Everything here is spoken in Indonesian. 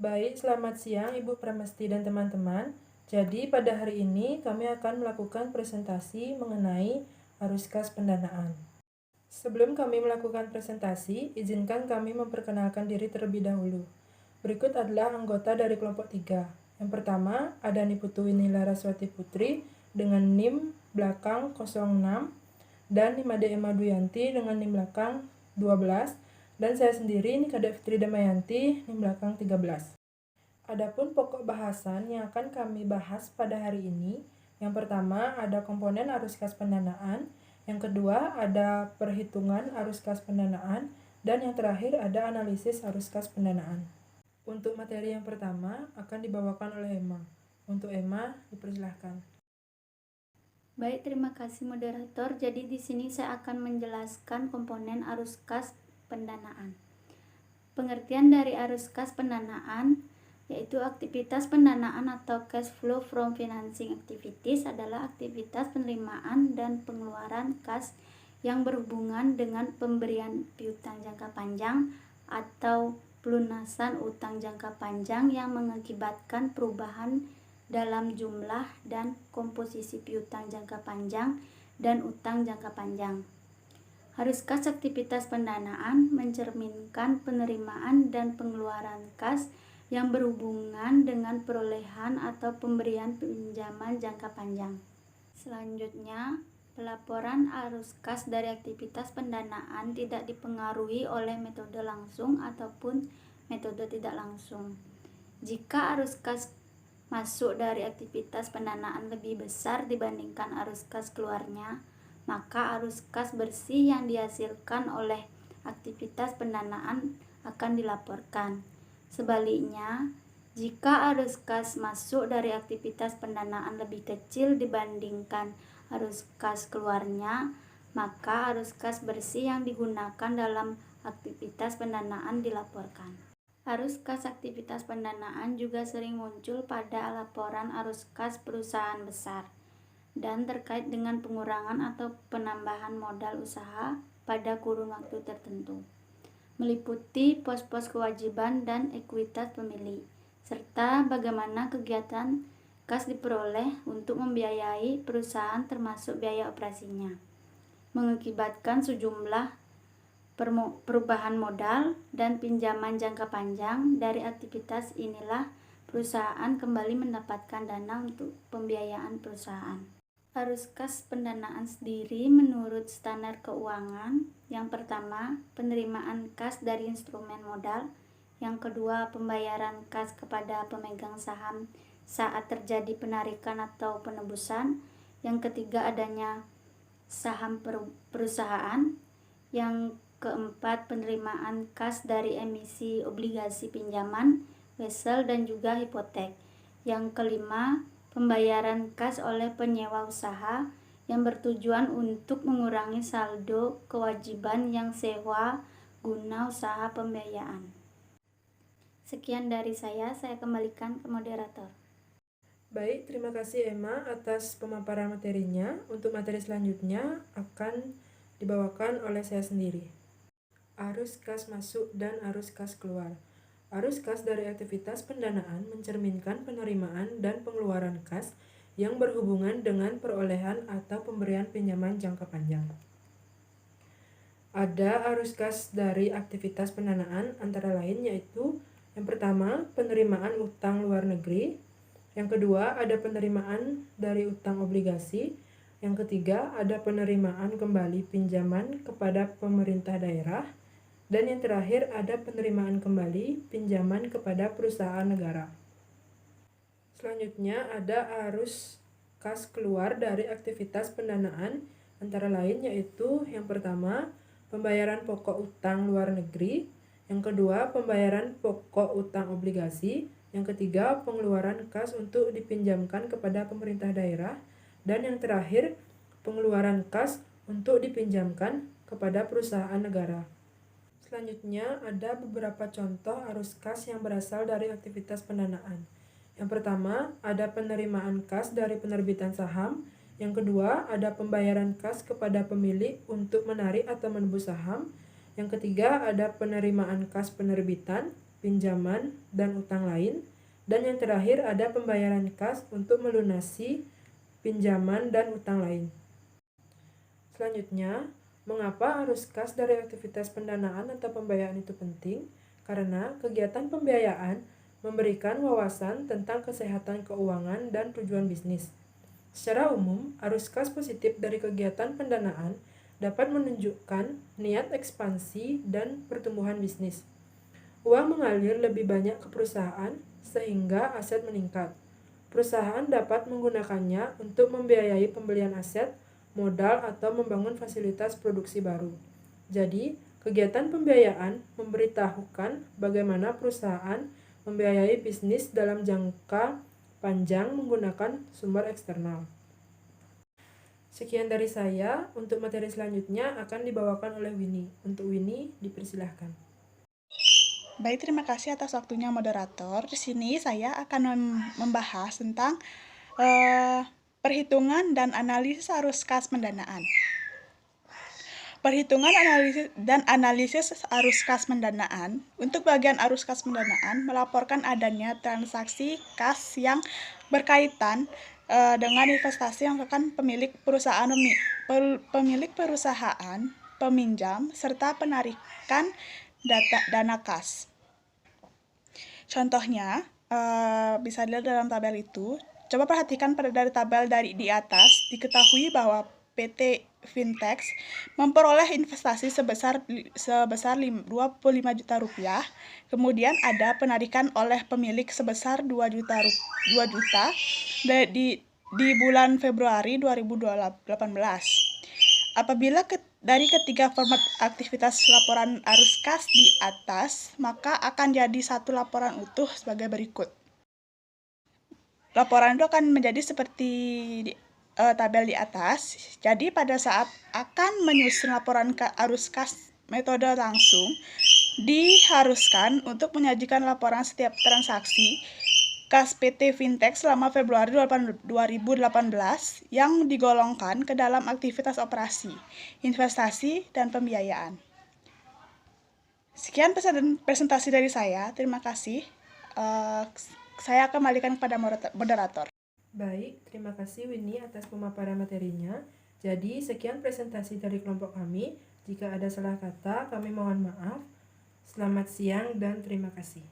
Baik, selamat siang Ibu Pramesti dan teman-teman. Jadi pada hari ini kami akan melakukan presentasi mengenai arus kas pendanaan. Sebelum kami melakukan presentasi, izinkan kami memperkenalkan diri terlebih dahulu. Berikut adalah anggota dari kelompok 3. Yang pertama, ada Niputuwini Laraswati Putri dengan NIM belakang 06 dan Nimade Emma Duyanti dengan NIM belakang 12 dan saya sendiri Nikade Fitri Damayanti NIM belakang 13. Adapun pokok bahasan yang akan kami bahas pada hari ini, yang pertama ada komponen arus kas pendanaan, yang kedua ada perhitungan arus kas pendanaan, dan yang terakhir ada analisis arus kas pendanaan. Untuk materi yang pertama akan dibawakan oleh Emma. Untuk Emma, dipersilahkan. Baik, terima kasih moderator. Jadi di sini saya akan menjelaskan komponen arus kas pendanaan. Pengertian dari arus kas pendanaan yaitu aktivitas pendanaan atau cash flow from financing activities adalah aktivitas penerimaan dan pengeluaran kas yang berhubungan dengan pemberian piutang jangka panjang atau pelunasan utang jangka panjang yang mengakibatkan perubahan dalam jumlah dan komposisi piutang jangka panjang dan utang jangka panjang. Arus kas aktivitas pendanaan mencerminkan penerimaan dan pengeluaran kas yang berhubungan dengan perolehan atau pemberian pinjaman jangka panjang. Selanjutnya, pelaporan arus kas dari aktivitas pendanaan tidak dipengaruhi oleh metode langsung ataupun metode tidak langsung. Jika arus kas masuk dari aktivitas pendanaan lebih besar dibandingkan arus kas keluarnya, maka arus kas bersih yang dihasilkan oleh aktivitas pendanaan akan dilaporkan. Sebaliknya, jika arus kas masuk dari aktivitas pendanaan lebih kecil dibandingkan arus kas keluarnya, maka arus kas bersih yang digunakan dalam aktivitas pendanaan dilaporkan. Arus kas aktivitas pendanaan juga sering muncul pada laporan arus kas perusahaan besar dan terkait dengan pengurangan atau penambahan modal usaha pada kurun waktu tertentu, meliputi pos-pos kewajiban dan ekuitas pemilik, serta bagaimana kegiatan kas diperoleh untuk membiayai perusahaan termasuk biaya operasinya, mengakibatkan sejumlah perubahan modal dan pinjaman jangka panjang. Dari aktivitas inilah perusahaan kembali mendapatkan dana untuk pembiayaan perusahaan. Arus kas pendanaan sendiri menurut standar keuangan, yang pertama penerimaan kas dari instrumen modal, yang kedua pembayaran kas kepada pemegang saham saat terjadi penarikan atau penebusan, yang ketiga adanya saham perusahaan, yang keempat penerimaan kas dari emisi obligasi pinjaman, wesel dan juga hipotek, yang kelima pembayaran kas oleh penyewa usaha yang bertujuan untuk mengurangi saldo kewajiban yang sewa guna usaha pembiayaan. Sekian dari saya kembalikan ke moderator. Baik, terima kasih Emma atas pemaparan materinya. Untuk materi selanjutnya akan dibawakan oleh saya sendiri. Arus kas masuk dan arus kas keluar. Arus kas dari aktivitas pendanaan mencerminkan penerimaan dan pengeluaran kas yang berhubungan dengan perolehan atau pemberian pinjaman jangka panjang. Ada arus kas dari aktivitas pendanaan antara lain yaitu yang pertama penerimaan utang luar negeri, yang kedua ada penerimaan dari utang obligasi, yang ketiga ada penerimaan kembali pinjaman kepada pemerintah daerah, dan yang terakhir ada penerimaan kembali pinjaman kepada perusahaan negara. Selanjutnya ada arus kas keluar dari aktivitas pendanaan antara lain yaitu yang pertama pembayaran pokok utang luar negeri, yang kedua pembayaran pokok utang obligasi, yang ketiga pengeluaran kas untuk dipinjamkan kepada pemerintah daerah, dan yang terakhir pengeluaran kas untuk dipinjamkan kepada perusahaan negara. Selanjutnya ada beberapa contoh arus kas yang berasal dari aktivitas pendanaan. Yang pertama ada penerimaan kas dari penerbitan saham, yang kedua ada pembayaran kas kepada pemilik untuk menarik atau menebus saham, yang ketiga ada penerimaan kas penerbitan, pinjaman, dan utang lain. Dan yang terakhir ada pembayaran kas untuk melunasi pinjaman dan utang lain. Selanjutnya, mengapa arus kas dari aktivitas pendanaan atau pembiayaan itu penting? Karena kegiatan pembiayaan memberikan wawasan tentang kesehatan keuangan dan tujuan bisnis. Secara umum, arus kas positif dari kegiatan pendanaan dapat menunjukkan niat ekspansi dan pertumbuhan bisnis. Uang mengalir lebih banyak ke perusahaan sehingga aset meningkat. Perusahaan dapat menggunakannya untuk membiayai pembelian aset, modal, atau membangun fasilitas produksi baru. Jadi, kegiatan pembiayaan memberitahukan bagaimana perusahaan membiayai bisnis dalam jangka panjang menggunakan sumber eksternal. Sekian dari saya. Untuk materi selanjutnya akan dibawakan oleh Winnie. Untuk Winnie, dipersilahkan. Baik, terima kasih atas waktunya moderator. Di sini saya akan membahas tentang perhitungan dan analisis arus kas pendanaan. Perhitungan dan analisis arus kas pendanaan. Untuk bagian arus kas pendanaan melaporkan adanya transaksi kas yang berkaitan dengan investasi yang akan pemilik perusahaan, peminjam, serta penarikan dana kas. Contohnya bisa dilihat dalam tabel itu. Coba perhatikan dari tabel di atas, diketahui bahwa PT Fintex memperoleh investasi sebesar 25 juta rupiah. Kemudian ada penarikan oleh pemilik sebesar 2 juta di bulan Februari 2018. Apabila dari ketiga format aktivitas laporan arus kas di atas, maka akan jadi satu laporan utuh sebagai berikut. Laporan itu akan menjadi seperti tabel di atas. Jadi pada saat akan menyusun laporan arus kas metode langsung, diharuskan untuk menyajikan laporan setiap transaksi kas PT Fintex selama Februari 2018 yang digolongkan ke dalam aktivitas operasi, investasi, dan pembiayaan. Sekian presentasi dari saya. Terima kasih. Saya kembalikan kepada moderator. Baik, terima kasih Winnie atas pemaparan materinya. Jadi, sekian presentasi dari kelompok kami. Jika ada salah kata, kami mohon maaf. Selamat siang dan terima kasih.